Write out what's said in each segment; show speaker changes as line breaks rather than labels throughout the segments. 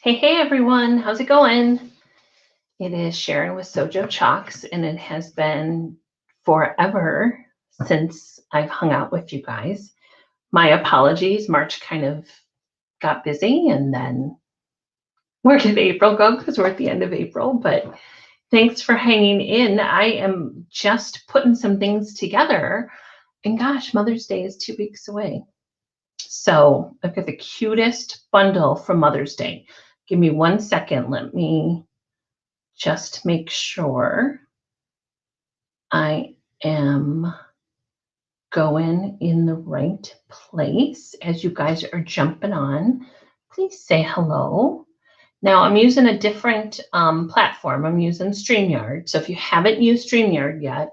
Hey everyone, how's it going? It is Sharon with Sojo Chalks, and it has been forever since I've hung out with you guys. My apologies, March kind of got busy, and then where did April go? Because we're at the end of April, but thanks for hanging in. I am just putting some things together, and gosh, Mother's Day is 2 weeks away. So I've got the cutest bundle for Mother's Day. Give me 1 second. Let me just make sure I am going in the right place. As you guys are jumping on, please say hello. Now I'm using a different platform. I'm using StreamYard. So if you haven't used StreamYard yet,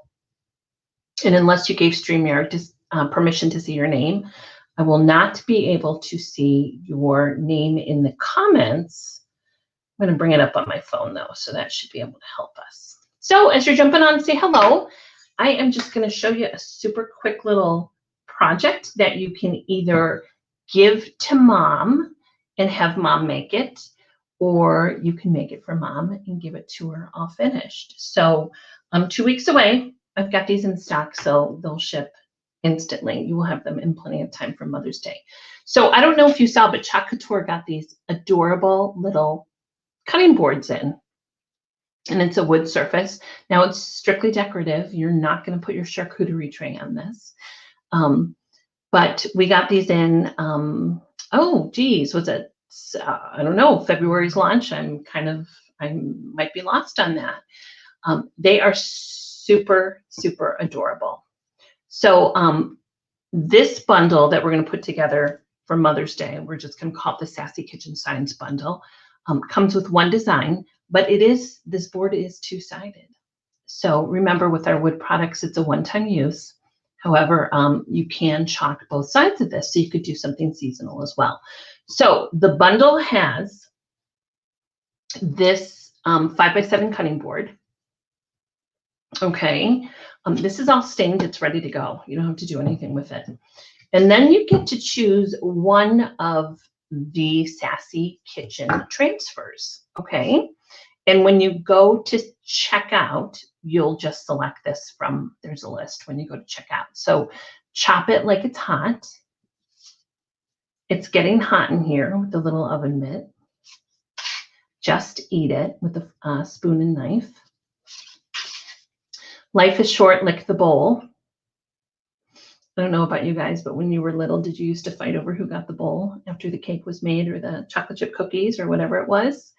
and unless you gave StreamYard permission to see your name, I will not be able to see your name in the comments. I'm going to bring it up on my phone though, so that should be able to help us. So as you're jumping on, say hello. I am just going to show you a super quick little project that you can either give to mom and have mom make it, or you can make it for mom and give it to her all finished. So I'm 2 weeks away. I've got these in stock, so they'll ship instantly. You will have them in plenty of time for Mother's Day. So I don't know if you saw, but Chalk Couture got these adorable little cutting boards in, and it's a wood surface. Now it's strictly decorative. You're not going to put your charcuterie tray on this. But we got these in, oh geez, was it, I don't know, February's launch. I might be lost on that. They are super, super adorable. So this bundle that we're going to put together for Mother's Day, we're just going to call it the Sassy Kitchen Signs bundle, comes with one design, but this board is two-sided. So remember, with our wood products, it's a one-time use. However, you can chalk both sides of this, so you could do something seasonal as well. So the bundle has this 5x7 cutting board. Okay, this is all stained. It's ready to go. You don't have to do anything with it. And then you get to choose one of the Sassy Kitchen transfers. Okay, and when you go to check out, you'll just select this from, there's a list when you go to check out. So chop it like it's hot. It's getting hot in here with the little oven mitt. Just eat it with a spoon and knife. Life is short, lick the bowl. I don't know about you guys, but when you were little, did you used to fight over who got the bowl after the cake was made, or the chocolate chip cookies, or whatever it was?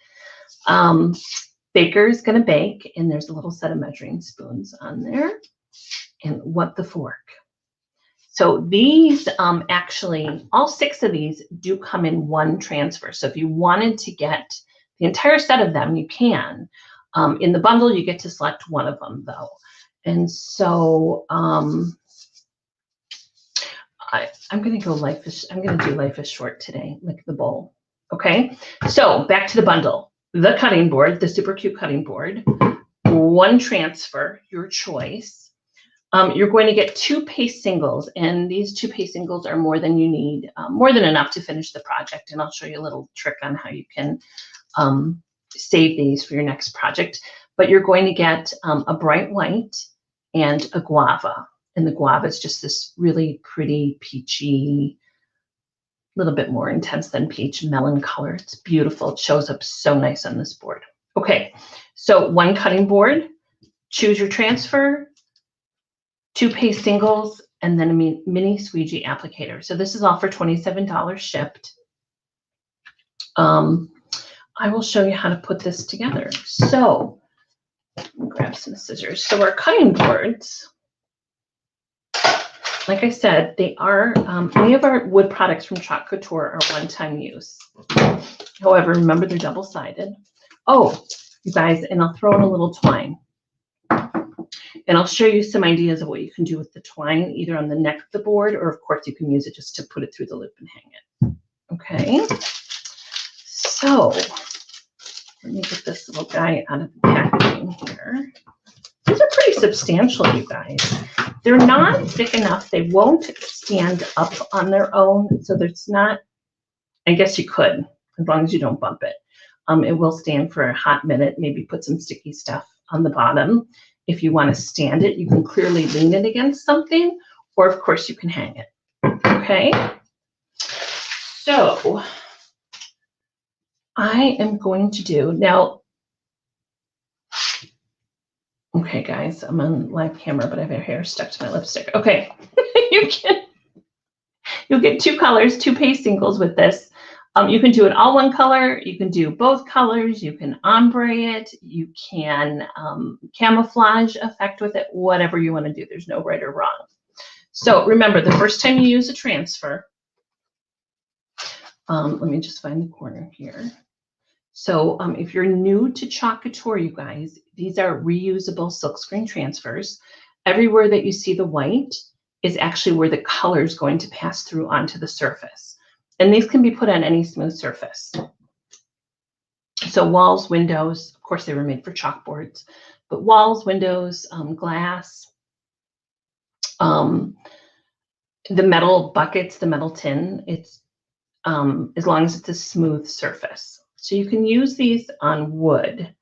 Baker's going to bake, and there's a little set of measuring spoons on there. And what the fork. So these, actually, all 6 of these do come in one transfer. So if you wanted to get the entire set of them, you can. In the bundle, you get to select one of them, though. And so I'm going to go life is, I'm going to do life is short today, like the bowl. Okay, so back to the bundle. The cutting board, the super cute cutting board, one transfer, your choice. You're going to get 2 paste singles, and these 2 paste singles are more than you need, more than enough to finish the project. And I'll show you a little trick on how you can save these for your next project. But you're going to get a bright white and a guava. And the guava is just this really pretty peachy, little bit more intense than peach, melon color. It's beautiful. It shows up so nice on this board. Okay, so one cutting board, choose your transfer, 2 paste singles, and then a mini squeegee applicator. So this is all for $27 shipped. I will show you how to put this together. So let me grab some scissors. So our cutting boards, like I said, they are, many of our wood products from Chalk Couture are one-time use. However, remember, they're double-sided. Oh, you guys, and I'll throw in a little twine. And I'll show you some ideas of what you can do with the twine, either on the neck of the board, or of course you can use it just to put it through the loop and hang it. Okay, so let me get this little guy out of the packaging here. These are pretty substantial, you guys. They're not thick enough. They won't stand up on their own. So there's not, I guess you could, as long as you don't bump it. It will stand for a hot minute. Maybe put some sticky stuff on the bottom. If you want to stand it, you can clearly lean it against something, or of course you can hang it. Okay. So I am going to do now. Okay, guys, I'm on live camera, but I have my hair stuck to my lipstick. Okay, you'll get two colors, two paste singles with this. You can do it all one color. You can do both colors. You can ombre it. You can camouflage effect with it. Whatever you want to do. There's no right or wrong. So remember, the first time you use a transfer. Let me just find the corner here. So if you're new to Chalk Couture, you guys, these are reusable silkscreen transfers. Everywhere that you see the white is actually where the color is going to pass through onto the surface. And these can be put on any smooth surface. So walls, windows, of course they were made for chalkboards, but walls, windows, glass, the metal buckets, the metal tin, it's as long as it's a smooth surface. So you can use these on wood.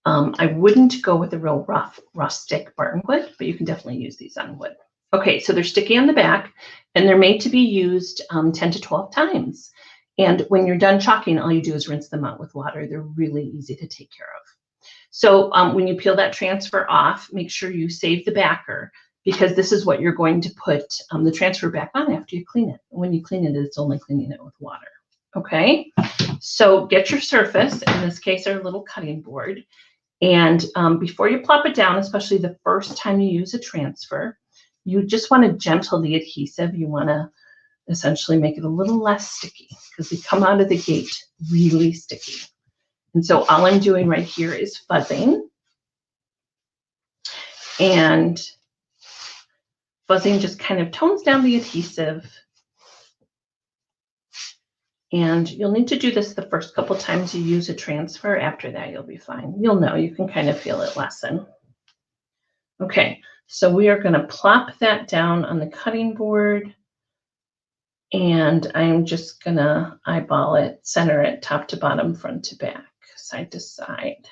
I wouldn't go with a real rough, rustic barn wood, but you can definitely use these on wood. Okay, so they're sticky on the back, and they're made to be used 10 to 12 times. And when you're done chalking, all you do is rinse them out with water. They're really easy to take care of. So when you peel that transfer off, make sure you save the backer, because this is what you're going to put the transfer back on after you clean it. When you clean it, it's only cleaning it with water. Okay, so get your surface, in this case, our little cutting board. And before you plop it down, especially the first time you use a transfer, you just want to gentle the adhesive. You want to essentially make it a little less sticky, because they come out of the gate really sticky. And so all I'm doing right here is fuzzing. And fuzzing just kind of tones down the adhesive. And you'll need to do this the first couple times you use a transfer. After that, you'll be fine. You'll know, you can kind of feel it lessen. Okay, so we are going to plop that down on the cutting board. And I'm just going to eyeball it, center it, top to bottom, front to back, side to side.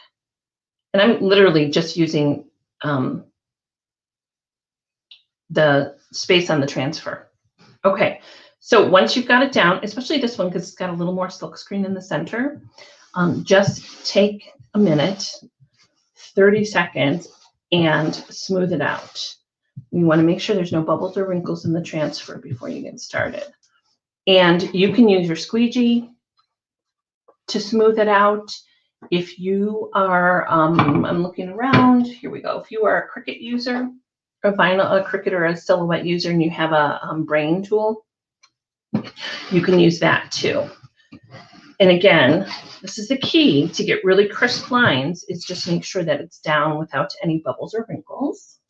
And I'm literally just using the space on the transfer. Okay. So once you've got it down, especially this one, because it's got a little more silk screen in the center, just take a minute, 30 seconds, and smooth it out. You want to make sure there's no bubbles or wrinkles in the transfer before you get started. And you can use your squeegee to smooth it out. If you are, I'm looking around, here we go. If you are a Cricut user, a Cricut or a Silhouette user, and you have a brain tool, you can use that too. And again, this is the key to get really crisp lines, is just make sure that it's down without any bubbles or wrinkles.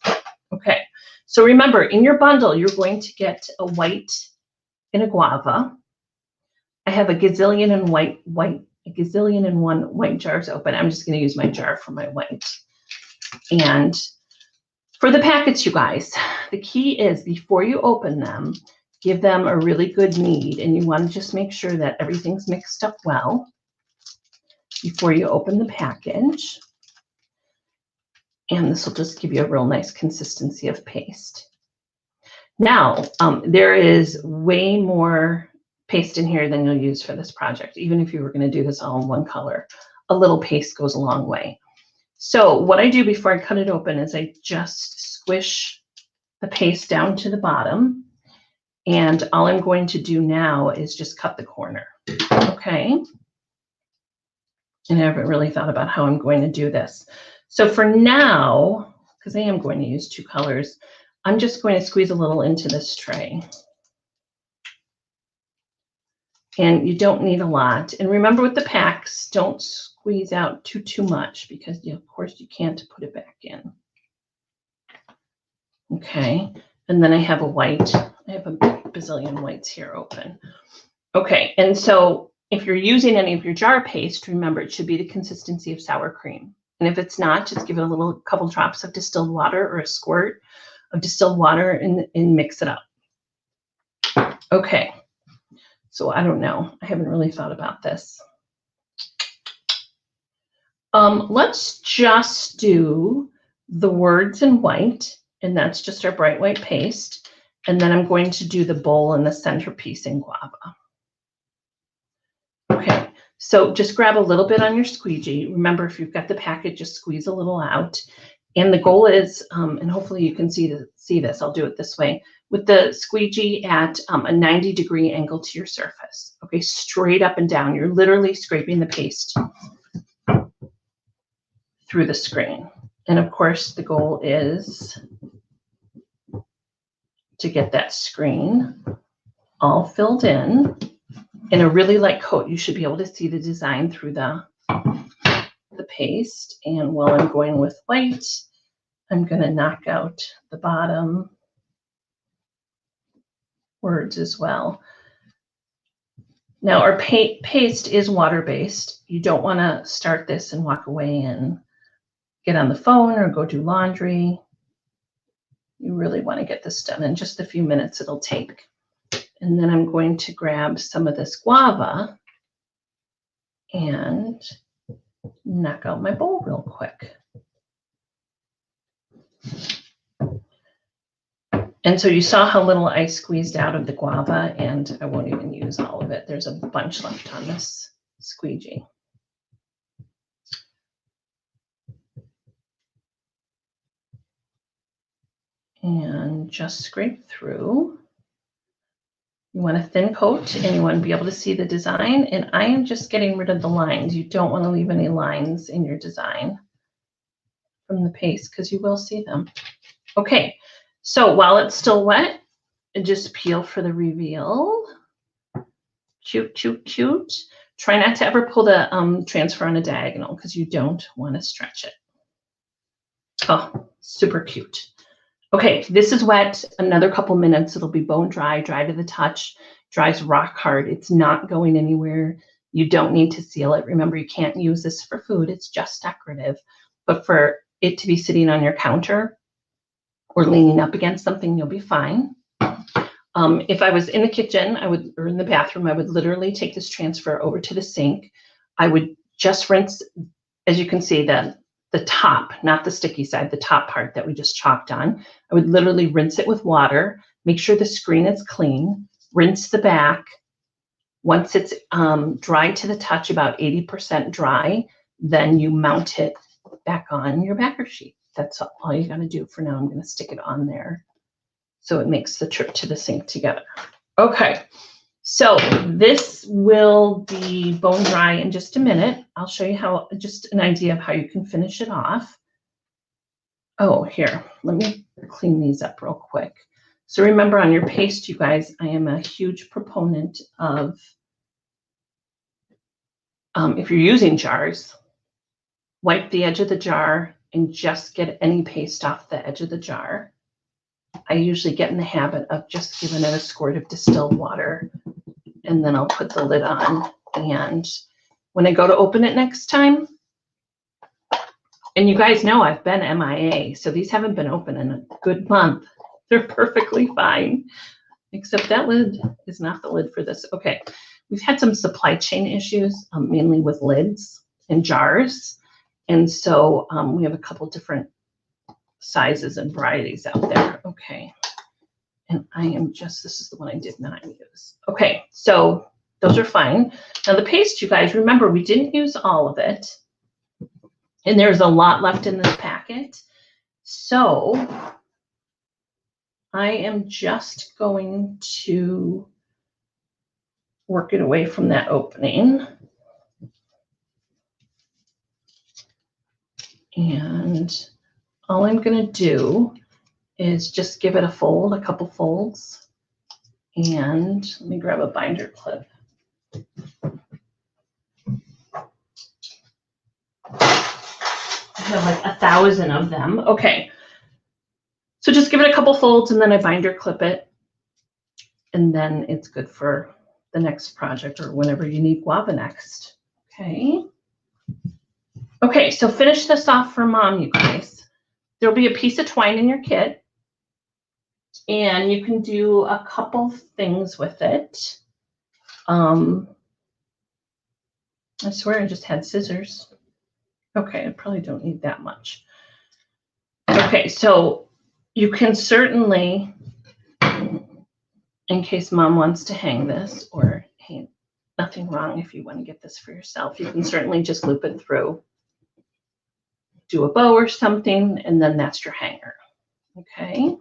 Okay, so remember, in your bundle, you're going to get a white and a guava. I have a gazillion and one white jars open. I'm just going to use my jar for my white. And for the packets, you guys, the key is before you open them, give them a really good knead, and you want to just make sure that everything's mixed up well before you open the package. And this will just give you a real nice consistency of paste. Now, there is way more paste in here than you'll use for this project. Even if you were going to do this all in one color, a little paste goes a long way. So what I do before I cut it open is I just squish the paste down to the bottom. And all I'm going to do now is just cut the corner, okay? And I haven't really thought about how I'm going to do this. So for now, because I am going to use two colors, I'm just going to squeeze a little into this tray. And you don't need a lot. And remember with the packs, don't squeeze out too much, because of course you can't put it back in. Okay, and then I have a white. I have a bazillion whites here open. Okay, and so if you're using any of your jar paste, remember it should be the consistency of sour cream. And if it's not, just give it a couple drops of distilled water or a squirt of distilled water and mix it up. Okay, so I don't know. I haven't really thought about this. Let's just do the words in white, and that's just our bright white paste. And then I'm going to do the bowl and the centerpiece in guava. Okay, so just grab a little bit on your squeegee. Remember, if you've got the packet, just squeeze a little out. And the goal is, and hopefully you can see this, I'll do it this way, with the squeegee at a 90-degree angle to your surface. Okay, straight up and down. You're literally scraping the paste through the screen. And of course, the goal is to get that screen all filled in a really light coat. You should be able to see the design through the paste. And while I'm going with white, I'm going to knock out the bottom words as well. Now our paste is water-based. You don't want to start this and walk away and get on the phone or go do laundry. You really want to get this done in just a few minutes it'll take. And then I'm going to grab some of this guava and knock out my bowl real quick. And so you saw how little I squeezed out of the guava, and I won't even use all of it. There's a bunch left on this squeegee. And just scrape through. You want a thin coat and you want to be able to see the design. And I am just getting rid of the lines. You don't want to leave any lines in your design from the paste because you will see them. Okay, so while it's still wet, just peel for the reveal. Cute, cute, cute. Try not to ever pull the transfer on a diagonal because you don't want to stretch it. Oh, super cute. Okay, this is wet. Another couple minutes, it'll be bone dry, dry to the touch, dries rock hard. It's not going anywhere. You don't need to seal it. Remember, you can't use this for food. It's just decorative. But for it to be sitting on your counter or leaning up against something, you'll be fine. If I was in the kitchen, or in the bathroom, I would literally take this transfer over to the sink. I would just rinse, as you can see, the top, not the sticky side, the top part that we just chalked on. I would literally rinse it with water, make sure the screen is clean, rinse the back. Once it's dry to the touch, about 80% dry, then you mount it back on your backer sheet. That's all you got to do for now. I'm going to stick it on there so it makes the trip to the sink together. Okay, so this will be bone dry in just a minute. I'll show you how, just an idea of how you can finish it off. Oh, here, let me clean these up real quick. So remember, on your paste, you guys, I am a huge proponent of, if you're using jars, wipe the edge of the jar and just get any paste off the edge of the jar. I usually get in the habit of just giving it a squirt of distilled water, and then I'll put the lid on. And when I go to open it next time, and you guys know I've been MIA, so these haven't been open in a good month. They're perfectly fine, except that lid is not the lid for this. Okay, we've had some supply chain issues, mainly with lids and jars. And so we have a couple different sizes and varieties out there. Okay. And I am just, this is the one I did not use. Okay, so those are fine. Now the paste, you guys, remember we didn't use all of it. And there's a lot left in this packet. So I am just going to work it away from that opening. And all I'm going to do is just give it a fold, a couple folds. And let me grab a binder clip. I have like 1,000 of them. Okay. So just give it a couple folds and then I binder clip it. And then it's good for the next project or whenever you need guava next. Okay. Okay, so finish this off for mom, you guys. There'll be a piece of twine in your kit. And you can do a couple things with it. I swear I just had scissors. Okay, I probably don't need that much. Okay, so you can certainly, in case mom wants to hang this, or hey, nothing wrong if you want to get this for yourself, you can certainly just loop it through, do a bow or something, and then that's your hanger. Okay.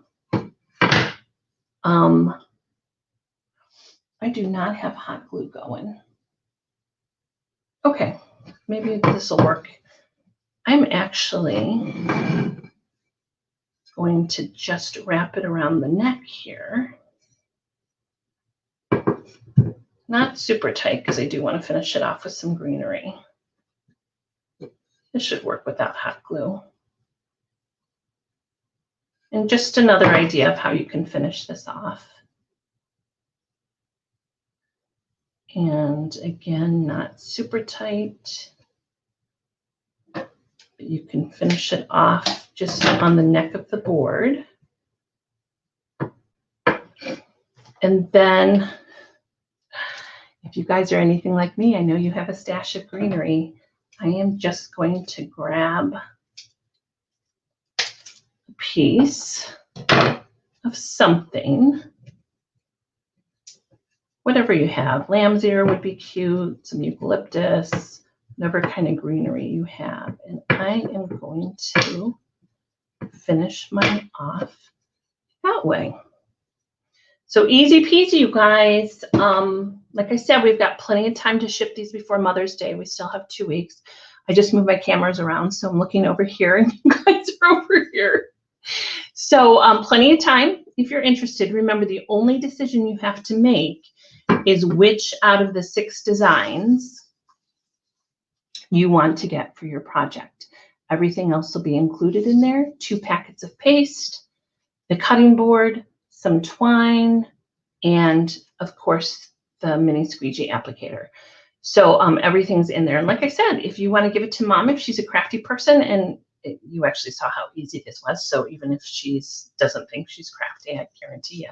I do not have hot glue going. Okay, maybe this will work. I'm actually going to just wrap it around the neck here. Not super tight because I do want to finish it off with some greenery. This should work without hot glue. And just another idea of how you can finish this off. And again, not super tight. But you can finish it off just on the neck of the board. And then, if you guys are anything like me, I know you have a stash of greenery. I am just going to grab a piece of something. Whatever you have. Lamb's ear would be cute, some eucalyptus, whatever kind of greenery you have. And I am going to finish mine off that way. So easy peasy, you guys. Like I said, we've got plenty of time to ship these before Mother's Day. We still have 2 weeks. I just moved my cameras around, so I'm looking over here and you guys are over here. So plenty of time. If you're interested, remember the only decision you have to make is which out of the 6 designs you want to get for your project. Everything else will be included in there. 2 packets of paste, the cutting board, some twine, and of course the mini squeegee applicator. So everything's in there. And like I said, if you want to give it to mom, if she's a crafty person, and you actually saw how easy this was. So even if she doesn't think she's crafty, I guarantee you,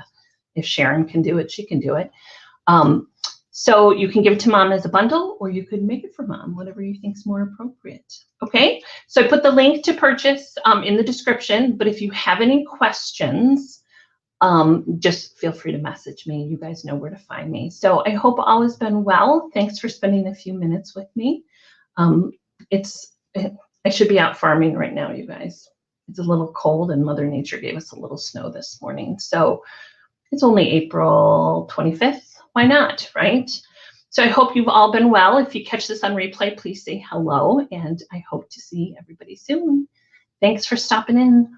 if Sharon can do it, she can do it. So you can give it to mom as a bundle, or you could make it for mom, whatever you think is more appropriate. Okay, so I put the link to purchase in the description, but if you have any questions, just feel free to message me. You guys know where to find me. So I hope all has been well. Thanks for spending a few minutes with me. I should be out farming right now, you guys. It's a little cold and Mother Nature gave us a little snow this morning. So it's only April 25th. Why not, right? So I hope you've all been well. If you catch this on replay, please say hello, and I hope to see everybody soon. Thanks for stopping in.